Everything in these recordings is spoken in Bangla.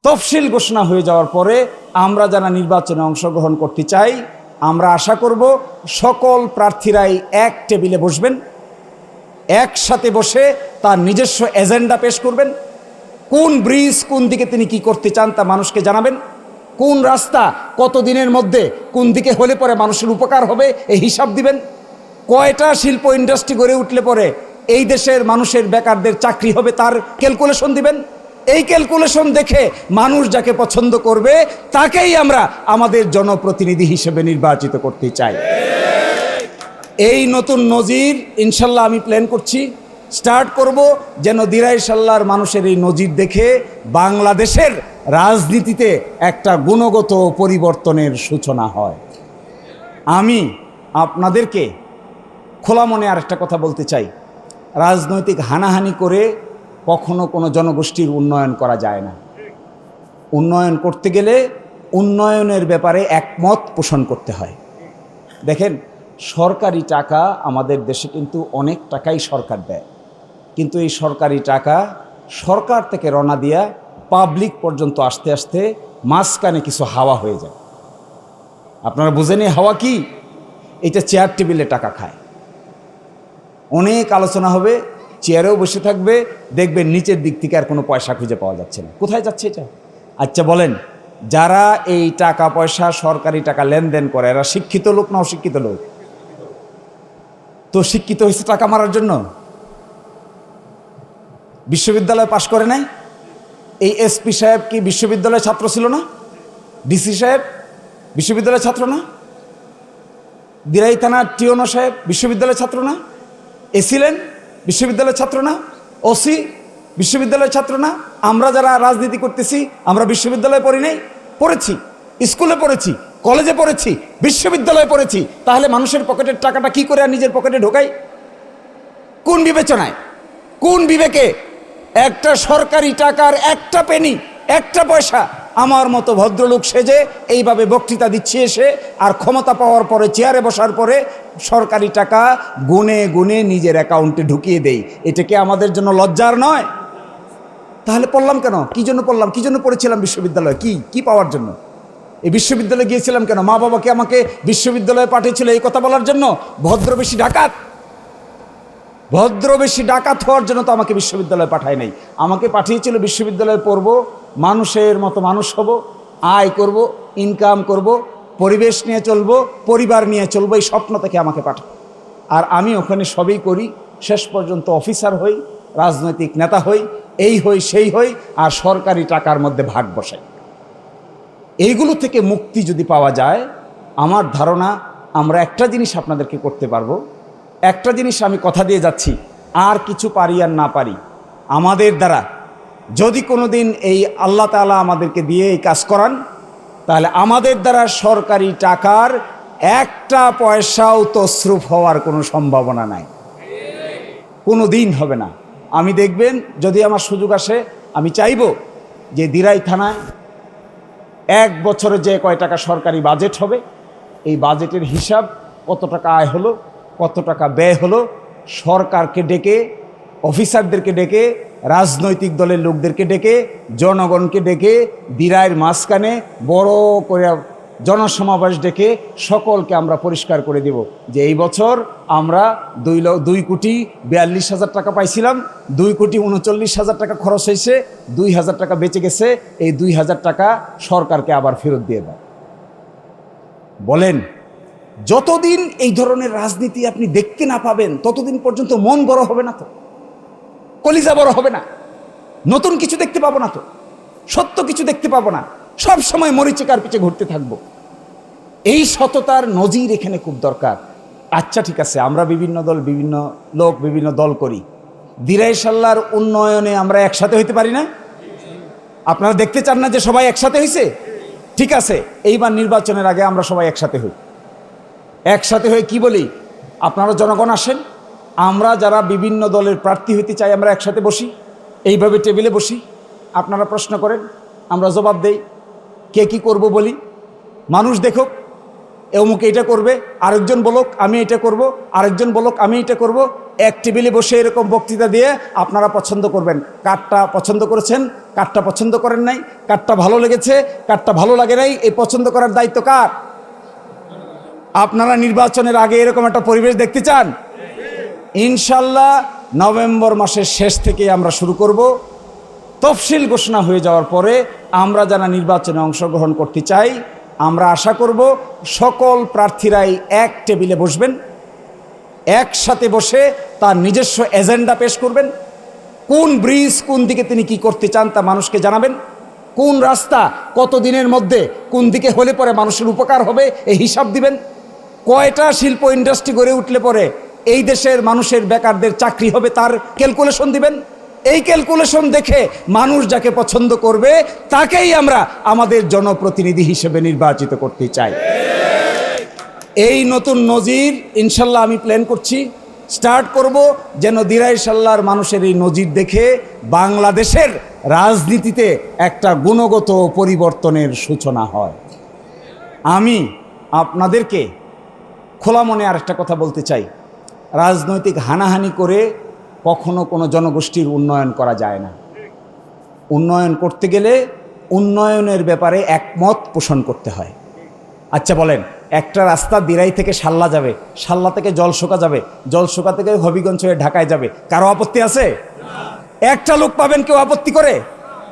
তফসিল ঘোষণা হয়ে যাওয়ার পরে আমরা যারা নির্বাচনে অংশগ্রহণ করতে চাই, আমরা আশা করব সকল প্রার্থীরাই এক টেবিলে বসবেন, একসাথে বসে তার নিজস্ব এজেন্ডা পেশ করবেন। কোন ব্রিজ কোন দিকে তিনি কি করতে চান তা মানুষকে জানাবেন। কোন রাস্তা কত দিনের মধ্যে কোন দিকে হলে পরে মানুষের উপকার হবে এই হিসাব দিবেন। কয়টা শিল্প ইন্ডাস্ট্রি গড়ে উঠলে পরে এই দেশের মানুষের বেকারদের চাকরি হবে তার ক্যালকুলেশন দিবেন। এই ক্যালকুলেশন দেখে মানুষ যাকে পছন্দ করবে তাকেই আমরা আমাদের জনপ্রতিনিধি হিসেবে নির্বাচিত করতে চাই। এই নতুন নজির ইনশাল্লাহ আমি প্ল্যান করছি, স্টার্ট করব, যেন দিরাই সাল্লার মানুষের এই নজির দেখে বাংলাদেশের রাজনীতিতে একটা গুণগত পরিবর্তনের সূচনা হয়। আমি আপনাদেরকে খোলা মনে আরেকটা কথা বলতে চাই, রাজনৈতিক হানাহানি করে কখনো কোনো জনগোষ্ঠীর উন্নয়ন করা যায় না। উন্নয়ন করতে গেলে উন্নয়নের ব্যাপারে একমত পোষণ করতে হয়। দেখেন, সরকারি টাকা আমাদের দেশে কিন্তু অনেক টাকাই সরকার দেয়, কিন্তু এই সরকারি টাকা সরকার থেকে রওনা দিয়া পাবলিক পর্যন্ত আসতে আসতে মাঝখানে কিছু হাওয়া হয়ে যায়। আপনারা বুঝেন এই হাওয়া কি? এটা চেয়ার টেবিলে টাকা খায়। অনেক আলোচনা হবে, চেয়ারেও বসে থাকবে, দেখবেন নিচের দিক থেকে আর কোনো পয়সা খুঁজে পাওয়া যাচ্ছে না। কোথায় যাচ্ছে এটা? আচ্ছা বলেন, যারা এই টাকা পয়সা সরকারি টাকা লেনদেন করে এরা শিক্ষিত লোক না অশিক্ষিত লোক? তো শিক্ষিত হয়েছে টাকা মারার জন্য। বিশ্ববিদ্যালয়ে পাশ করে নাই। এই এসপি সাহেব কি বিশ্ববিদ্যালয়ের ছাত্র ছিল না? ডিসি সাহেব বিশ্ববিদ্যালয়ের ছাত্র না? দিরাই থানার টিওনো সাহেব বিশ্ববিদ্যালয়ের ছাত্র না? এসিলেন বিশ্ববিদ্যালয়ের ছাত্র না? ওসি বিশ্ববিদ্যালয়ের ছাত্র না? আমরা যারা রাজনীতি করতেছি আমরা বিশ্ববিদ্যালয়ে পড়ি নাই? পড়েছি, স্কুলে পড়েছি, কলেজে পড়েছি, বিশ্ববিদ্যালয়ে পড়েছি। তাহলে মানুষের পকেটের টাকাটা কি করে আর নিজের পকেটে ঢোকাই? কোন বিবেচনায়, কোন বিবেকে একটা সরকারি টাকার একটা পেনি, একটা পয়সা আমার মতো ভদ্রলোক সেজে এইভাবে বক্তৃতা দিচ্ছে এসে, আর ক্ষমতা পাওয়ার পরে চেয়ারে বসার পরে সরকারি টাকা গুনে গুনে নিজের অ্যাকাউন্টে ঢুকিয়ে দেই? এটা কি আমাদের জন্য লজ্জার নয়? তাহলে পড়লাম কেন? কি জন্য পড়লাম? কি জন্য পড়েছিলাম বিশ্ববিদ্যালয়ে? কি পাওয়ার জন্য এই বিশ্ববিদ্যালয়ে গিয়েছিলাম? কেন মা বাবাকে আমাকে বিশ্ববিদ্যালয়ে পাঠিয়েছিল এই কথা বলার জন্য? ভদ্রবেশী ডাকাত, ভদ্রবেশী ডাকাত হওয়ার জন্য তো আমাকে বিশ্ববিদ্যালয়ে পাঠায় নাই। আমাকে পাঠিয়েছিল বিশ্ববিদ্যালয়ে পড়ব, মানুষের মতো মানুষ হব, আয় করব, ইনকাম করব, পরিবেশ নিয়ে চলবো, পরিবার নিয়ে চলবো, এই স্বপ্ন থেকে আমাকে পাঠায়। আর আমি ওখানে সবই করি, শেষ পর্যন্ত অফিসার হই, রাজনৈতিক নেতা হই, এই হই সেই হই, আর সরকারি টাকার মধ্যে ভাগ বসাই। এইগুলো থেকে মুক্তি যদি পাওয়া যায়, আমার ধারণা আমরা একটা জিনিস আপনাদেরকে করতে পারবো। একটা জিনিস আমি কথা দিয়ে যাচ্ছি, আর কিছু পারি আর না পারি, আমাদের দ্বারা যদি কোনো দিন এই আল্লাহ তাআলা আমাদেরকে দিয়ে এই কাজ করান, তাহলে আমাদের দ্বারা সরকারি টাকার একটা পয়সাও তছরুফ হওয়ার কোনো সম্ভাবনা নাই, কোনো দিন হবে না। আমি দেখবেন যদি আমার সুযোগ আসে, আমি চাইব যে দিরাই থানায় এক বছরে যে কয় টাকা সরকারি বাজেট হবে, এই বাজেটের হিসাব, কত টাকা আয় হলো, কত টাকা ব্যয় হলো, সরকারকে ডেকে, অফিসারদেরকে ডেকে, রাজনৈতিক দলের লোকদেরকে ডেকে, জনগণকে ডেকে, দিরাইয়ের মাঝখানে বড় করে জনসমাবেশ ডেকে সকলকে আমরা পরিষ্কার করে দেব যে এই বছর আমরা 2,42,000 টাকা পাইছিলাম, 2,39,000 টাকা খরচ হয়েছে, 2,000 টাকা বেঁচে গেছে, এই 2,000 টাকা সরকারকে আবার ফেরত দিয়ে দেয়। বলেন, যতদিন এই ধরনের রাজনীতি আপনি দেখতে না পাবেন ততদিন পর্যন্ত মন বড় হবে না, তো কলিজা বড় হবে না, নতুন কিছু দেখতে পাবো না, তো সত্য কিছু দেখতে পাবো না, সব সময় মরিচিকার পিছে ঘুরতে থাকবো। এই সততার নজির এখানে খুব দরকার। আচ্ছা ঠিক আছে, আমরা বিভিন্ন দল, বিভিন্ন লোক বিভিন্ন দল করি, দিরাই সাল্লার উন্নয়নে আমরা একসাথে হইতে পারি না? আপনারা দেখতে চান না যে সবাই একসাথে হয়েছে? ঠিক আছে, এইবার নির্বাচনের আগে আমরা সবাই একসাথে হই। একসাথে হয়ে কি বলি? আপনারা জনগণ আসেন, আমরা যারা বিভিন্ন দলের প্রার্থী হইতে চাই আমরা একসাথে বসি, এইভাবে টেবিলে বসি, আপনারা প্রশ্ন করেন, আমরা জবাব দেই, কে কি করব বলি, মানুষ দেখুক, অমুকে এটা করবে, আরেকজন বলুক আমি এটা করব, আরেকজন বলুক আমি এটা করব, এক টেবিলে বসে এরকম বক্তৃতা দিয়ে আপনারা পছন্দ করবেন, কারটা পছন্দ করেছেন কারটা পছন্দ করেন নাই, কারটা ভালো লেগেছে, কারটা ভালো লাগে নাই, এই পছন্দ করার দায়িত্ব কার? আপনারা নির্বাচনের আগে এরকম একটা পরিবেশ দেখতে চান? ইনশাল্লাহ নভেম্বর মাসের শেষ থেকে আমরা শুরু করব। তফসিল ঘোষণা হয়ে যাওয়ার পরে আমরা যারা নির্বাচনে অংশগ্রহণ করতে চাই, আমরা আশা করব সকল প্রার্থীরাই এক টেবিলে বসবেন, একসাথে বসে তার নিজস্ব এজেন্ডা পেশ করবেন। কোন ব্রিজ কোন দিকে তিনি কি করতে চান তা মানুষকে জানাবেন। কোন রাস্তা কত দিনের মধ্যে কোন দিকে হলে পরে মানুষের উপকার হবে এই হিসাব দিবেন। কয়টা শিল্প ইন্ডাস্ট্রি গড়ে উঠলে পরে এই দেশের মানুষের বেকারদের চাকরি হবে তার ক্যালকুলেশন দিবেন। এই ক্যালকুলেশন দেখে মানুষ যাকে পছন্দ করবে তাকেই আমরা আমাদের জনপ্রতিনিধি হিসেবে নির্বাচিত করতে চাই। এই নতুন নজির ইনশাল্লাহ আমি প্ল্যান করছি, স্টার্ট করব, যেন দিরাই সাল্লার মানুষের এই নজির দেখে বাংলাদেশের রাজনীতিতে একটা গুণগত পরিবর্তনের সূচনা হয়। আমি আপনাদেরকে খোলা মনে আরেকটা কথা বলতে চাই, রাজনৈতিক হানাহানি করে কখনো কোনো জনগোষ্ঠীর উন্নয়ন করা যায় না। উন্নয়ন করতে গেলে উন্নয়নের ব্যাপারে একমত পোষণ করতে হয়। আচ্ছা বলেন, একটা রাস্তা দিরাই থেকে সাল্লা যাবে, সাল্লা থেকে জলশোকা যাবে, জলশোকা থেকে হবিগঞ্জ হয়ে ঢাকায় যাবে, কারো আপত্তি আছে? একটা লোক পাবেন কেউ আপত্তি করে?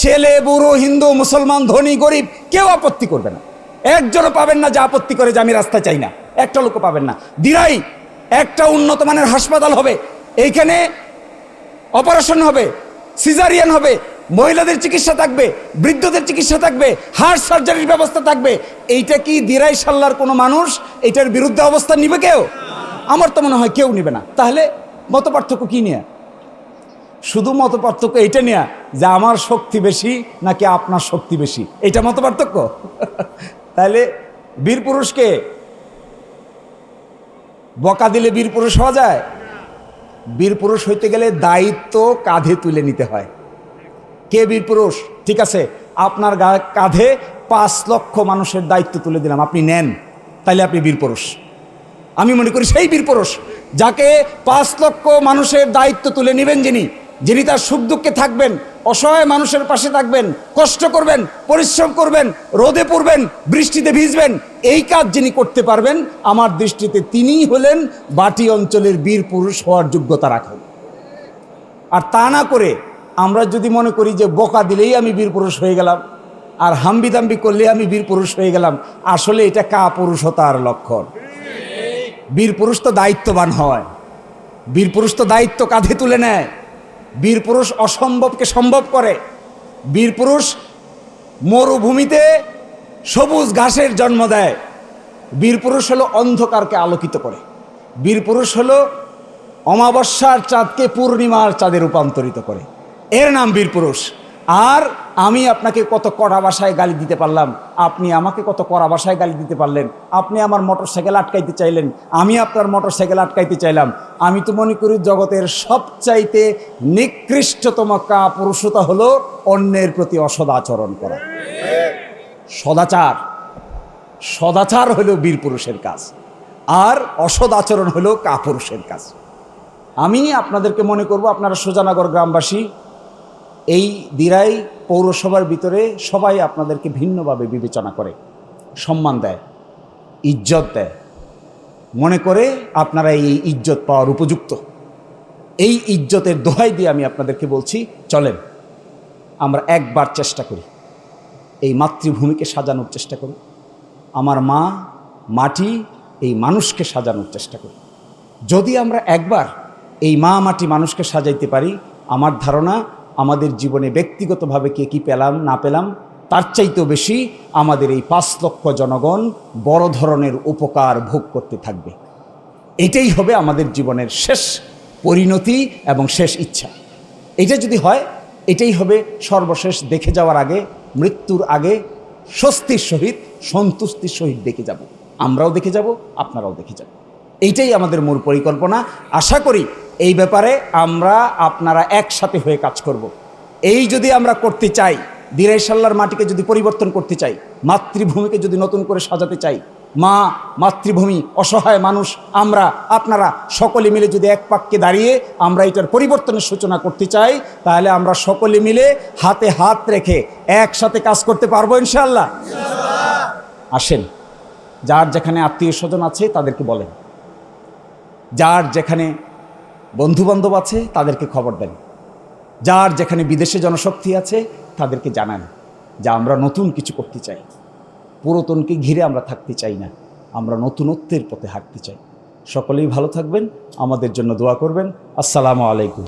ছেলে বুড়ো হিন্দু মুসলমান ধনী গরিব কেউ আপত্তি করবে না। একজনও পাবেন না যে আপত্তি করে যে আমি রাস্তা চাই না, একটা লোকও পাবেন না। দিরাই একটা উন্নত মানের হাসপাতাল হবে, এইখানে অপারেশন হবে, সিজারিয়ান হবে, মহিলাদের চিকিৎসা থাকবে, বৃদ্ধদের চিকিৎসা থাকবে, হার্ট সার্জারির ব্যবস্থা থাকবে। এইটা কি দিরাই সাল্লার কোনো মানুষ এটার বিরুদ্ধে অবস্থান নিবে কেউ? আমার তো মনে হয় কেউ নিবে না। তাহলে মত পার্থক্য কি নিয়ে? শুধু মত পার্থক্য এইটা নিয়ে যে আমার শক্তি বেশি নাকি আপনার শক্তি বেশি, এটা মত পার্থক্য। তাহলে বীর পুরুষকে বকা দিলে বীর পুরুষ হওয়া যায়? বীর পুরুষ হইতে গেলে দায়িত্ব কাঁধে তুলে নিতে হয়। কে বীর পুরুষ? ঠিক আছে, আপনার কাঁধে 5 লক্ষ মানুষের দায়িত্ব তুলে দিলাম, আপনি নেন, তাইলে আপনি বীর পুরুষ। আমি মনে করি সেই বীর পুরুষ যাকে 5 লক্ষ মানুষের দায়িত্ব তুলে নেবেন, যিনি তার সুখ দুঃখে থাকবেন, অসহায় মানুষের পাশে থাকবেন, কষ্ট করবেন, পরিশ্রম করবেন, রোদে পড়বেন, বৃষ্টিতে ভিজবেন, এই কাজ যিনি করতে পারবেন, আমার দৃষ্টিতে তিনিই হলেন বাটি অঞ্চলের বীর পুরুষ হওয়ার যোগ্যতা রাখেন। আর তা না করে আমরা যদি মনে করি যে বকা দিলেই আমি বীর পুরুষ হয়ে গেলাম আর হাম্বিদাম্বি করলে আমি বীর পুরুষ হয়ে গেলাম, আসলে এটা কাপুরুষতার লক্ষণ। বীর পুরুষ তো দায়িত্ববান হয়, বীর পুরুষ তো দায়িত্ব কাঁধে তুলে নেয়, বীর পুরুষ অসম্ভবকে সম্ভব করে, বীর পুরুষ মরুভূমিতে সবুজ ঘাসের জন্ম দেয়, বীর পুরুষ হলো অন্ধকারকে আলোকিত করে, বীর পুরুষ হলো অমাবস্যার চাঁদকে পূর্ণিমার চাঁদে রূপান্তরিত করে, এর নাম বীর পুরুষ। আর আমি আপনাকে কত কড়া ভাষায় গালি দিতে পারলাম, আপনি আমাকে কত কড়া ভাষায় গালি দিতে পারলেন, আপনি আমার মোটরসাইকেল আটকাইতে চাইলেন, আমি আপনার মোটরসাইকেল আটকাইতে চাইলাম। আমি তো মনে করি জগতের সবচাইতে নিকৃষ্টতম কাপুরুষতা হলো অন্যের প্রতি অসদাচরণ করা। সদাচার হলো বীর পুরুষের কাজ, আর অসদাচরণ হলো কাপুরুষের কাজ। আমি আপনাদেরকে মনে করব, আপনারা সোজানগর গ্রামবাসী, এই দিরাই পৌরসভার ভিতরে সবাই আপনাদেরকে ভিন্নভাবে বিবেচনা করে, সম্মান দেয়, ইজ্জত দেয়, মনে করে আপনারা এই ইজ্জত পাওয়ার উপযুক্ত। এই ইজ্জতের দোহাই দিয়ে আমি আপনাদেরকে বলছি, চলেন আমরা একবার চেষ্টা করি, এই মাতৃভূমিকে সাজানোর চেষ্টা করি, আমার মা মাটি এই মানুষকে সাজানোর চেষ্টা করি। যদি আমরা একবার এই মা মাটি মানুষকে সাজাইতে পারি, আমার ধারণা আমাদের জীবনে ব্যক্তিগতভাবে কে কি পেলাম না পেলাম তার চাইতেও বেশি আমাদের এই 5 লক্ষ জনগণ বড় ধরনের উপকার ভোগ করতে থাকবে। এটাই হবে আমাদের জীবনের শেষ পরিণতি এবং শেষ ইচ্ছা। এটা যদি হয়, এটাই হবে সর্বশেষ দেখে যাওয়ার আগে, মৃত্যুর আগে স্বস্তির সহিত সন্তুষ্টির সহিত দেখে যাব। আমরাও দেখে যাব, আপনারাও দেখে যাব। এইটাই আমাদের মূল পরিকল্পনা। আশা করি এই ব্যাপারে আমরা আপনারা একসাথে হয়ে কাজ করব। এই যদি আমরা করতে চাই, দিরাই সাল্লার মাটিকে যদি পরিবর্তন করতে চাই, মাতৃভূমিকে যদি নতুন করে সাজাতে চাই, মা, মাতৃভূমি, অসহায় মানুষ, আমরা আপনারা সকলে মিলে যদি এক পাক্যে দাঁড়িয়ে আমরা এটার পরিবর্তনের সূচনা করতে চাই, তাহলে আমরা সকলে মিলে হাতে হাত রেখে একসাথে কাজ করতে পারবো ইনশাআল্লাহ। আসেন, যার যেখানে আত্মীয় স্বজন আছে তাদেরকে বলেন, যার যেখানে বন্ধুবান্ধব আছে তাদেরকে খবর দেন, যার যেখানে বিদেশে জনশক্তি আছে তাদেরকে জানান যে আমরা নতুন কিছু করতে চাই, পুরাতনকে ঘিরে আমরা থাকতে চাই না, আমরা নতুনত্বের পথে হাঁটতে চাই। সকলেই ভালো থাকবেন, আমাদের জন্য দোয়া করবেন। আসসালামু আলাইকুম।